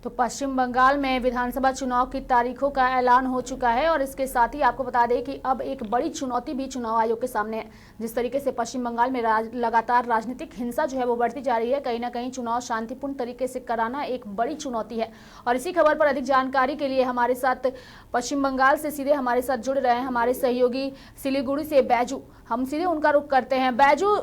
तो पश्चिम बंगाल में विधानसभा चुनाव की तारीखों का ऐलान हो चुका है और इसके साथ ही आपको बता दें कि अब एक बड़ी चुनौती भी चुनाव आयोग के सामने है। जिस तरीके से पश्चिम बंगाल में लगातार राजनीतिक हिंसा जो है वो बढ़ती जा रही है, कहीं ना कहीं चुनाव शांतिपूर्ण तरीके से कराना एक बड़ी चुनौती है। और इसी खबर पर अधिक जानकारी के लिए हमारे साथ पश्चिम बंगाल से सीधे हमारे साथ जुड़ रहे हैं हमारे सहयोगी सिलीगुड़ी से बैजू। हम सीधे उनका रुख करते हैं। बैजू,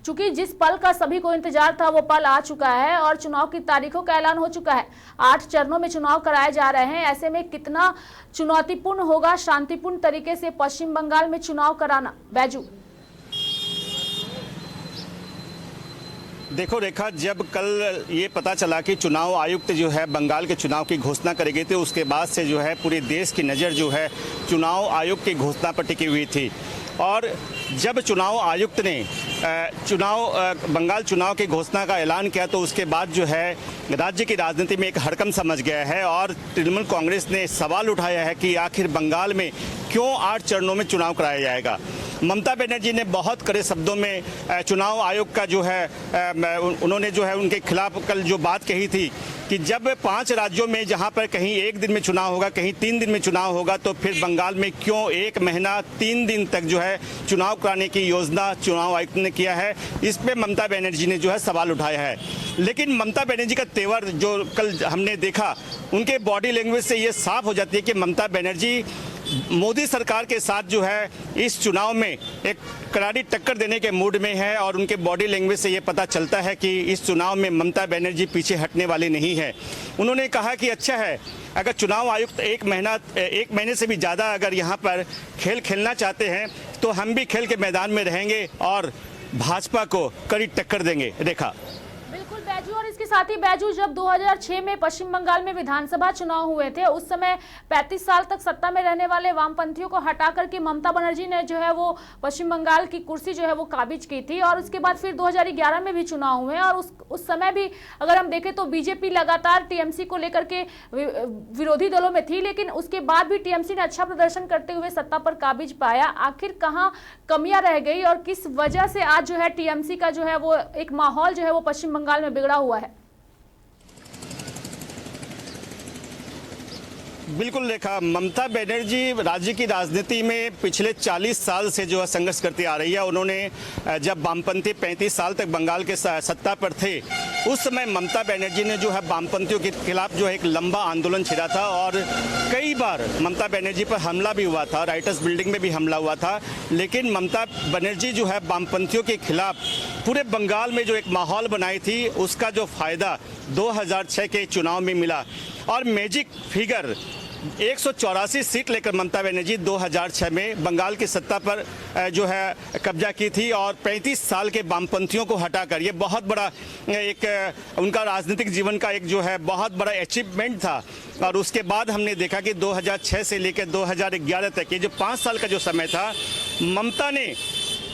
चूंकि जिस पल का सभी को इंतजार था वो पल आ चुका है और चुनाव की तारीखों का ऐलान हो चुका है। 8 चरणों में चुनाव कराए जा रहे हैं। ऐसे में कितना चुनौतीपूर्ण होगा शांतिपूर्ण तरीके से पश्चिम बंगाल में चुनाव कराना? बैजू, देखो रेखा, जब कल ये पता चला कि चुनाव आयुक्त जो है बंगाल के चुनाव की घोषणा करेंगे तो उसके बाद से जो है पूरे देश की नज़र जो है चुनाव आयोग की घोषणा पर टिकी हुई थी। और जब चुनाव आयुक्त ने बंगाल चुनाव की घोषणा का ऐलान किया तो उसके बाद जो है राज्य की राजनीति में एक हड़कंप समझ गया है और तृणमूल कांग्रेस ने सवाल उठाया है कि आखिर बंगाल में क्यों 8 चरणों में चुनाव कराया जाएगा। ममता बनर्जी ने बहुत कड़े शब्दों में चुनाव आयोग का जो है उन्होंने जो है उनके खिलाफ कल जो बात कही थी कि जब 5 राज्यों में जहां पर कहीं 1 दिन में चुनाव होगा, कहीं 3 दिन में चुनाव होगा, तो फिर बंगाल में क्यों 1 महीना 3 दिन तक जो है चुनाव कराने की योजना चुनाव आयुक्त ने किया है। इस पे ममता बनर्जी ने जो है सवाल उठाया है। लेकिन ममता बनर्जी का तेवर जो कल हमने देखा, उनके बॉडी लैंग्वेज से ये साफ हो जाती है कि ममता बनर्जी मोदी सरकार के साथ जो है इस चुनाव में एक करारी टक्कर देने के मूड में है और उनके बॉडी लैंग्वेज से ये पता चलता है कि इस चुनाव में ममता बनर्जी पीछे हटने वाली नहीं है। उन्होंने कहा कि अच्छा है, अगर चुनाव आयुक्त 1 महीने से भी ज़्यादा अगर यहाँ पर खेल खेलना चाहते हैं तो हम भी खेल के मैदान में रहेंगे और भाजपा को कड़ी टक्कर देंगे। रेखा, बैजू, और इसके साथ ही बैजू, जब 2006 में पश्चिम बंगाल में विधानसभा चुनाव हुए थे उस समय 35 साल तक सत्ता में रहने वाले वामपंथियों को हटा करके ममता बनर्जी ने जो है वो पश्चिम बंगाल की कुर्सी जो है वो काबिज की थी। और उसके बाद फिर 2011 में भी चुनाव हुए और उस समय भी अगर हम देखें तो बीजेपी लगातार टीएमसी को लेकर के विरोधी दलों में थी, लेकिन उसके बाद भी टीएमसी ने अच्छा प्रदर्शन करते हुए सत्ता पर काबिज पाया। आखिर कहाँ कमियां रह गई और किस वजह से आज जो है टीएमसी का जो है वो एक माहौल जो है वो पश्चिम बंगाल में बिगड़ा हुआ है? बिल्कुल रेखा, ममता बनर्जी राज्य की राजनीति में पिछले 40 साल से जो है संघर्ष करती आ रही है। उन्होंने जब वामपंथी 35 साल तक बंगाल के सत्ता पर थे उस समय ममता बनर्जी ने जो है वामपंथियों के खिलाफ जो है एक लंबा आंदोलन छेड़ा था और कई बार ममता बनर्जी पर हमला भी हुआ था, राइटर्स बिल्डिंग में भी हमला हुआ था। लेकिन ममता बनर्जी जो है वामपंथियों के खिलाफ पूरे बंगाल में जो एक माहौल बनाई थी उसका जो फायदा 2006 के चुनाव में मिला और मैजिक फिगर 184 सीट लेकर ममता बनर्जी 2006 में बंगाल की सत्ता पर जो है कब्जा की थी और 35 साल के वामपंथियों को हटाकर ये बहुत बड़ा एक उनका राजनीतिक जीवन का एक जो है बहुत बड़ा अचीवमेंट था। और उसके बाद हमने देखा कि 2006 से लेकर 2011 तक ये जो 5 साल का जो समय था, ममता ने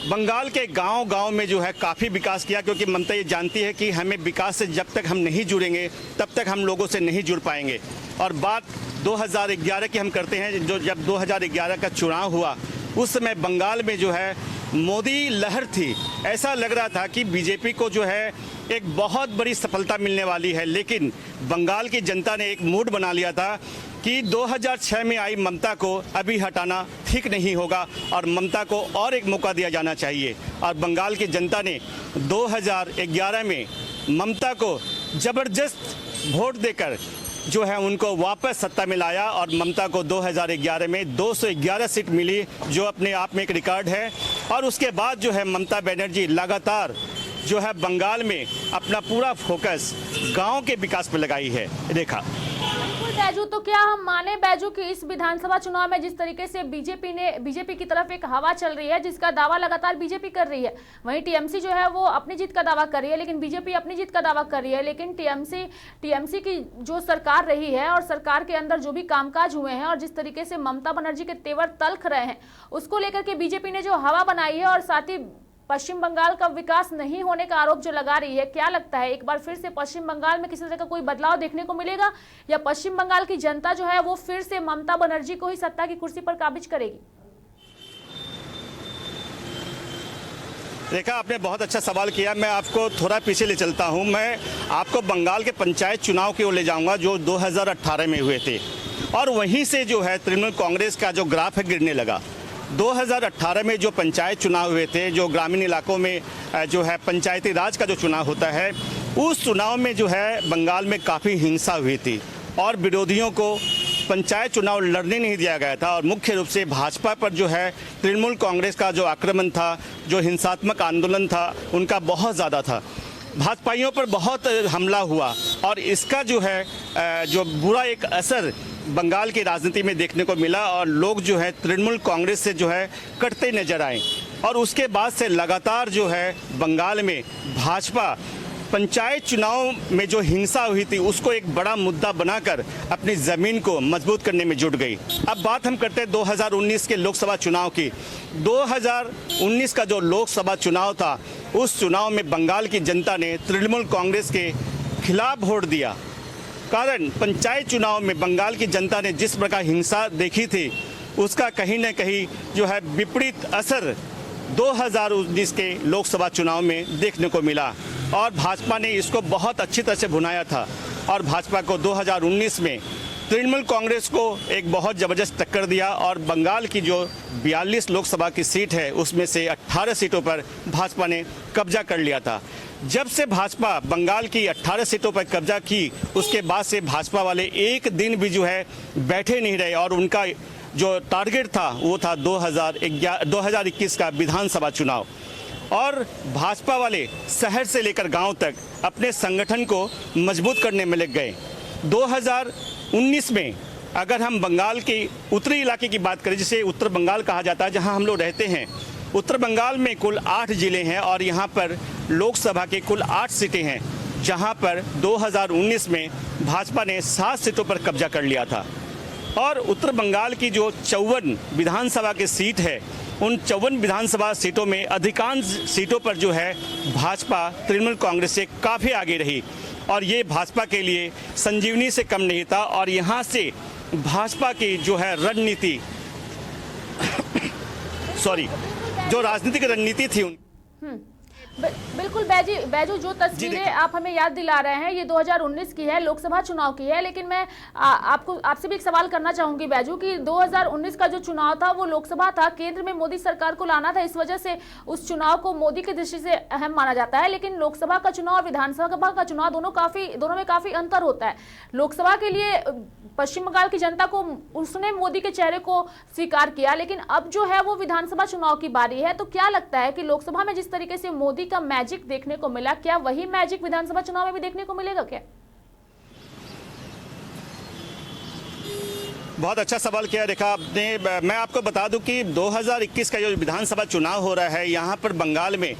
बंगाल के गांव-गांव में जो है काफ़ी विकास किया, क्योंकि ममता ये जानती है कि हमें विकास से जब तक हम नहीं जुड़ेंगे तब तक हम लोगों से नहीं जुड़ पाएंगे। और बात 2011 की हम करते हैं, जो जब 2011 का चुनाव हुआ उस समय बंगाल में जो है मोदी लहर थी। ऐसा लग रहा था कि बीजेपी को जो है एक बहुत बड़ी सफलता मिलने वाली है, लेकिन बंगाल की जनता ने एक मूड बना लिया था कि 2006 में आई ममता को अभी हटाना ठीक नहीं होगा और ममता को और एक मौका दिया जाना चाहिए। और बंगाल की जनता ने 2011 में ममता को ज़बरदस्त वोट देकर जो है उनको वापस सत्ता में लाया और ममता को 2011 में 211 सीट मिली, जो अपने आप में एक रिकॉर्ड है। और उसके बाद जो है ममता बनर्जी लगातार जो है बंगाल में अपना पूरा फोकस गांव के विकास पर लगाई है। रेखा, बैजू, तो क्या हम माने बैजू कि इस विधानसभा चुनाव में जिस तरीके से बीजेपी की तरफ एक हवा चल रही है जिसका दावा लगातार बीजेपी कर रही है, वहीं टीएमसी जो है वो अपनी जीत का दावा कर रही है, लेकिन बीजेपी अपनी जीत का दावा कर रही है, लेकिन टीएमसी की जो सरकार रही है और सरकार के अंदर जो भी कामकाज हुए हैं और जिस तरीके से ममता बनर्जी के तेवर तल्ख रहे हैं उसको लेकर के बीजेपी ने जो हवा बनाई है और साथ ही पश्चिम बंगाल का विकास नहीं होने का आरोप जो लगा रही है, क्या लगता है एक बार फिर से पश्चिम बंगाल में किसी तरह का कोई बदलाव देखने को मिलेगा या पश्चिम बंगाल की जनता जो है वो फिर से ममता बनर्जी को ही सत्ता की कुर्सी पर काबिज करेगी? देखा, आपने बहुत अच्छा सवाल किया। मैं आपको थोड़ा पीछे ले चलता हूं। मैं आपको बंगाल के पंचायत चुनाव की ओर ले जाऊंगा जो 2018 में हुए थे, और वहीं से जो है तृणमूल कांग्रेस का जो ग्राफ है गिरने लगा। 2018 में जो पंचायत चुनाव हुए थे, जो ग्रामीण इलाकों में जो है पंचायती राज का जो चुनाव होता है, उस चुनाव में जो है बंगाल में काफ़ी हिंसा हुई थी और विरोधियों को पंचायत चुनाव लड़ने नहीं दिया गया था। और मुख्य रूप से भाजपा पर जो है तृणमूल कांग्रेस का जो आक्रमण था, जो हिंसात्मक आंदोलन था, उनका बहुत ज़्यादा था। भाजपाइयों पर बहुत हमला हुआ और इसका जो है जो बुरा एक असर बंगाल की राजनीति में देखने को मिला और लोग जो है तृणमूल कांग्रेस से जो है कटते नजर आए। और उसके बाद से लगातार जो है बंगाल में भाजपा पंचायत चुनाव में जो हिंसा हुई थी उसको एक बड़ा मुद्दा बनाकर अपनी ज़मीन को मजबूत करने में जुट गई। अब बात हम करते हैं 2019 के लोकसभा चुनाव की। 2019 का जो लोकसभा चुनाव था, उस चुनाव में बंगाल की जनता ने तृणमूल कांग्रेस के खिलाफ वोट दिया। कारण पंचायत चुनाव में बंगाल की जनता ने जिस प्रकार हिंसा देखी थी, उसका कहीं न कहीं जो है विपरीत असर 2019 के लोकसभा चुनाव में देखने को मिला और भाजपा ने इसको बहुत अच्छी तरह से भुनाया था। और भाजपा को 2019 में तृणमूल कांग्रेस को एक बहुत ज़बरदस्त टक्कर दिया और बंगाल की जो 42 लोकसभा की सीट है, उसमें से 18 सीटों पर भाजपा ने कब्जा कर लिया था। जब से भाजपा बंगाल की 18 सीटों पर कब्जा की, उसके बाद से भाजपा वाले एक दिन भी जो है बैठे नहीं रहे और उनका जो टारगेट था वो था 2021 का विधानसभा चुनाव। और भाजपा वाले शहर से लेकर गांव तक अपने संगठन को मजबूत करने में लग गए। 2019 में अगर हम बंगाल के उत्तरी इलाके की बात करें, जिसे उत्तर बंगाल कहा जाता है, जहां हम लोग रहते हैं, उत्तर बंगाल में कुल 8 जिले हैं और यहां पर लोकसभा के कुल 8 सीटें हैं, जहां पर 2019 में भाजपा ने 7 सीटों पर कब्जा कर लिया था। और उत्तर बंगाल की जो 54 विधानसभा की सीट है, उन 54 विधानसभा सीटों में अधिकांश सीटों पर जो है भाजपा तृणमूल कांग्रेस से काफ़ी आगे रही और ये भाजपा के लिए संजीवनी से कम नहीं था। और यहाँ से भाजपा की जो है रणनीति जो राजनीतिक रणनीति थी बिल्कुल बैजू, जो तस्वीरें आप हमें याद दिला रहे हैं ये 2019 की है, लोकसभा चुनाव की है। लेकिन मैं आपसे भी एक सवाल करना चाहूंगी बैजू कि 2019 का जो चुनाव था वो लोकसभा था, केंद्र में मोदी सरकार को लाना था, इस वजह से उस चुनाव को मोदी की दृष्टि से अहम माना जाता है। लेकिन लोकसभा का चुनाव और विधानसभा का चुनाव दोनों में काफी अंतर होता है। लोकसभा के लिए पश्चिम बंगाल की जनता को उसने मोदी के चेहरे को स्वीकार किया, लेकिन अब जो है वो विधानसभा चुनाव की बारी है। तो क्या लगता है कि लोकसभा में जिस तरीके से मोदी का मैजिक देखने को मिला, क्या वही मैजिक विधानसभा चुनाव में भी देखने को मिलेगा क्या? बहुत अच्छा सवाल किया रेखा आपने। मैं आपको बता दूं कि 2021 का जो विधानसभा चुनाव हो रहा है, यहाँ पर बंगाल में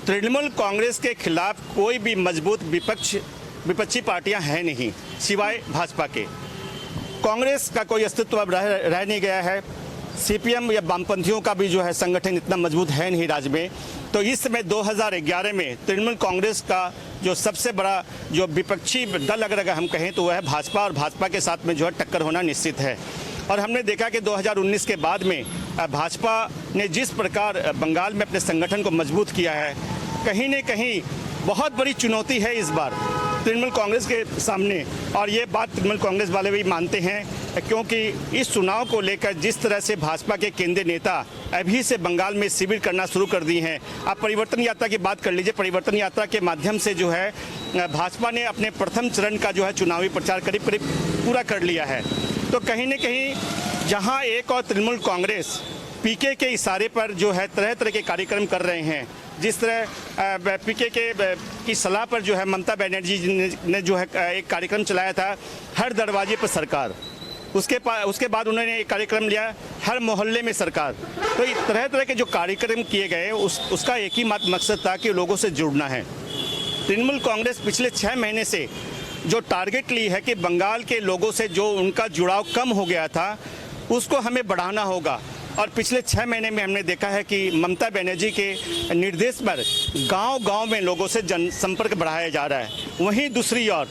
तृणमूल कांग्रेस के खिलाफ कोई भी मजबूत विपक्षी पार्टियां हैं नहीं, सिवाय भाजपा के। कांग्रेस का कोई अस्तित्व अब रह नहीं गया है। सीपीएम या वामपंथियों का भी जो है संगठन इतना मजबूत है नहीं राज्य में। तो इस समय 2011 में तृणमूल कांग्रेस का जो सबसे बड़ा जो विपक्षी दल अगर हम कहें तो वह है भाजपा, और भाजपा के साथ में जो है टक्कर होना निश्चित है। और हमने देखा कि 2019 के बाद में भाजपा ने जिस प्रकार बंगाल में अपने संगठन को मजबूत किया है, कहीं न कहीं बहुत बड़ी चुनौती है इस बार तृणमूल कांग्रेस के सामने। और ये बात तृणमूल कांग्रेस वाले भी मानते हैं, क्योंकि इस चुनाव को लेकर जिस तरह से भाजपा के केंद्रीय नेता अभी से बंगाल में शिविर करना शुरू कर दी हैं। आप परिवर्तन यात्रा की बात कर लीजिए। परिवर्तन यात्रा के माध्यम से जो है भाजपा ने अपने प्रथम चरण का जो है चुनावी प्रचार करीब पूरा कर लिया है। तो कहीं न कहीं जहां एक और तृणमूल कांग्रेस पीके के इशारे पर जो है तरह तरह के कार्यक्रम कर रहे हैं, जिस तरह पीके की सलाह पर जो है ममता बनर्जी ने जो है एक कार्यक्रम चलाया था, हर दरवाजे पर सरकार। उसके बाद उन्होंने एक कार्यक्रम लिया, हर मोहल्ले में सरकार। तो तरह तरह के जो कार्यक्रम किए गए उसका एक ही मकसद था कि लोगों से जुड़ना है। तृणमूल कांग्रेस पिछले 6 महीने से जो टारगेट ली है कि बंगाल के लोगों से जो उनका जुड़ाव कम हो गया था, उसको हमें बढ़ाना होगा। और पिछले 6 महीने में हमने देखा है कि ममता बनर्जी के निर्देश पर गांव-गांव में लोगों से जनसंपर्क बढ़ाया जा रहा है। वहीं दूसरी ओर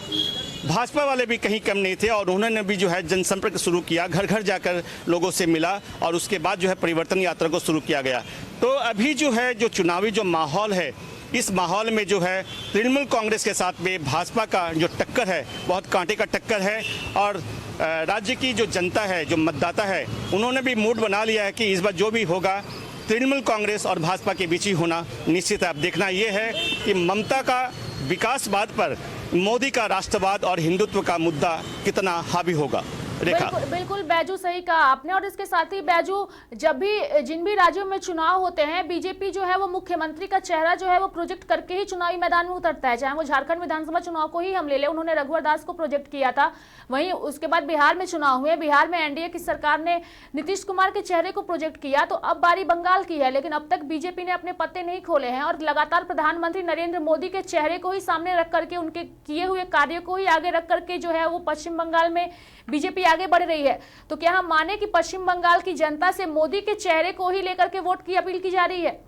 भाजपा वाले भी कहीं कम नहीं थे और उन्होंने भी जो है जनसंपर्क शुरू किया, घर घर जाकर लोगों से मिला और उसके बाद जो है परिवर्तन यात्रा को शुरू किया गया। तो अभी जो है जो चुनावी जो माहौल है, इस माहौल में जो है तृणमूल कांग्रेस के साथ में भाजपा का जो टक्कर है बहुत कांटे का टक्कर है और राज्य की जो जनता है, जो मतदाता है, उन्होंने भी मूड बना लिया है कि इस बार जो भी होगा तृणमूल कांग्रेस और भाजपा के बीच ही होना निश्चित है। अब देखना ये है कि ममता का विकासवाद पर मोदी का राष्ट्रवाद और हिंदुत्व का मुद्दा कितना हावी होगा। रेखा, बिल्कुल बैजू सही कहा आपने। और इसके साथ ही बैजू, जब भी जिन भी राज्यों में चुनाव होते हैं, बीजेपी जो है वो मुख्यमंत्री का चेहरा जो है वो प्रोजेक्ट करके ही चुनावी मैदान में उतरता है। चाहे वो झारखंड विधानसभा चुनाव को ही हम ले लें, उन्होंने रघुवर दास को प्रोजेक्ट किया था। वहीं उसके बाद बिहार में चुनाव हुए, बिहार में एनडीए की सरकार ने नीतीश कुमार के चेहरे को प्रोजेक्ट किया। तो अब बारी बंगाल की है, लेकिन अब तक बीजेपी ने अपने पत्ते नहीं खोले हैं और लगातार प्रधानमंत्री नरेंद्र मोदी के चेहरे को ही सामने रख करके, उनके किए हुए कार्यों को ही आगे रख करके जो है वो पश्चिम बंगाल में बीजेपी आगे बढ़ रही है। तो क्या हम माने कि पश्चिम बंगाल की जनता से मोदी के चेहरे को ही लेकर के वोट की अपील की जा रही है?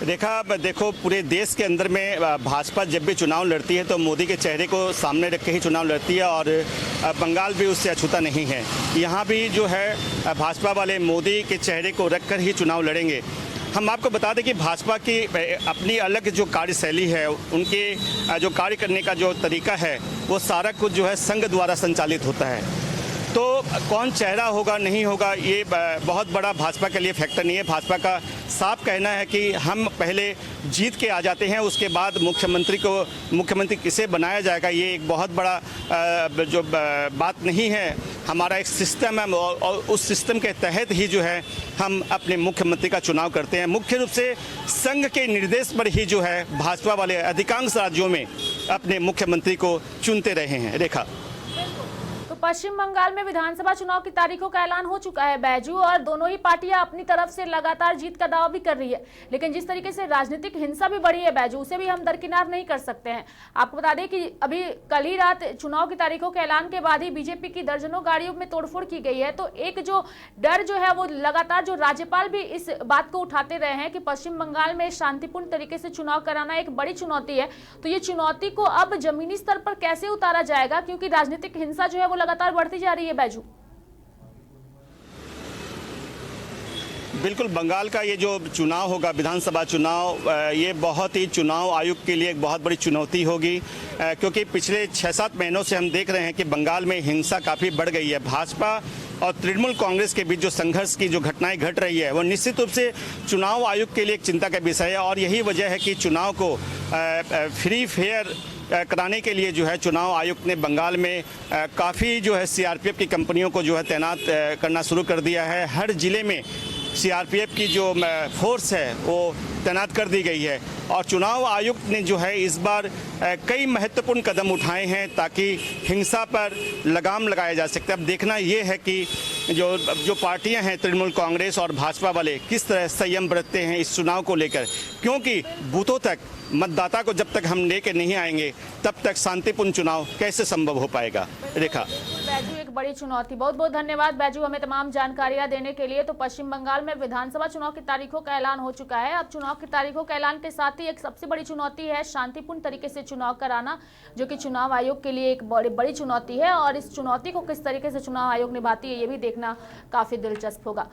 रेखा, देखो पूरे देश के अंदर में भाजपा जब भी चुनाव लड़ती है तो मोदी के चेहरे को सामने रख के ही चुनाव लड़ती है और बंगाल भी उससे अछूता नहीं है। यहाँ भी जो है भाजपा वाले मोदी के चेहरे को रख कर ही चुनाव लड़ेंगे। हम आपको बता दें कि भाजपा की अपनी अलग जो कार्यशैली है, उनके जो कार्य करने का जो तरीका है, वो सारा कुछ जो है संघ द्वारा संचालित होता है। तो कौन चेहरा होगा नहीं होगा ये बहुत बड़ा भाजपा के लिए फैक्टर नहीं है। भाजपा का साफ कहना है कि हम पहले जीत के आ जाते हैं, उसके बाद मुख्यमंत्री किसे बनाया जाएगा ये एक बहुत बड़ा जो बात नहीं है। हमारा एक सिस्टम है और उस सिस्टम के तहत ही जो है हम अपने मुख्यमंत्री का चुनाव करते हैं। मुख्य रूप से संघ के निर्देश पर ही जो है भाजपा वाले अधिकांश राज्यों में अपने मुख्यमंत्री को चुनते रहे हैं। रेखा, पश्चिम बंगाल में विधानसभा चुनाव की तारीखों का ऐलान हो चुका है बैजू, और दोनों ही पार्टियां अपनी तरफ से लगातार जीत का दावा भी कर रही है। लेकिन जिस तरीके से राजनीतिक हिंसा भी बढ़ी है बैजू, उसे भी हम दरकिनार नहीं कर सकते हैं। आपको बता दें कि अभी कल ही रात चुनाव की तारीखों के ऐलान के बाद ही बीजेपी की दर्जनों गाड़ियों में तोड़फोड़ की गई है। तो एक जो डर जो है वो लगातार जो राज्यपाल भी इस बात को उठाते रहे हैं कि पश्चिम बंगाल में शांतिपूर्ण तरीके से चुनाव कराना एक बड़ी चुनौती है। तो ये चुनौती को अब जमीनी स्तर पर कैसे उतारा जाएगा, क्योंकि राजनीतिक हिंसा जो है वो लगातार बढ़ती जा रही है बैजू। बिल्कुल, बंगाल का ये जो चुनाव होगा, विधानसभा चुनाव, ये बहुत ही चुनाव आयोग के लिए एक बहुत बड़ी चुनौती होगी, क्योंकि पिछले 6-7 महीनों से हम देख रहे हैं कि बंगाल में हिंसा काफ़ी बढ़ गई है। भाजपा और तृणमूल कांग्रेस के बीच जो संघर्ष की जो घटनाएं घट रही है वो निश्चित रूप से चुनाव आयोग के लिए एक चिंता का विषय है और यही वजह है कि चुनाव को फ्री फेयर कराने के लिए जो है चुनाव आयोग ने बंगाल में काफ़ी जो है सीआरपीएफ की कंपनियों को जो है तैनात करना शुरू कर दिया है। हर जिले में सीआरपीएफ की जो फोर्स है वो तैनात कर दी गई है और चुनाव आयोग ने जो है इस बार कई महत्वपूर्ण कदम उठाए हैं ताकि हिंसा पर लगाम लगाया जा सके। अब देखना ये है कि जो पार्टियां हैं तृणमूल कांग्रेस और भाजपा वाले किस तरह संयम बरतते हैं इस चुनाव को लेकर, क्योंकि बूथों तक मतदाता को जब तक हम लेकर नहीं आएंगे तब तक शांतिपूर्ण चुनाव कैसे संभव हो पाएगा। रेखा, बैजू एक बड़ी चुनौती। बहुत बहुत धन्यवाद बैजू हमें तमाम जानकारियां देने के लिए। तो पश्चिम बंगाल में विधानसभा चुनाव की तारीखों का ऐलान हो चुका है। अब चुनाव की तारीखों के ऐलान के साथ ही एक सबसे बड़ी चुनौती है शांतिपूर्ण तरीके से चुनाव कराना, जो कि चुनाव आयोग के लिए एक बड़ी चुनौती है और इस चुनौती को किस तरीके से चुनाव आयोग निभाती है ये भी देखना काफी दिलचस्प होगा।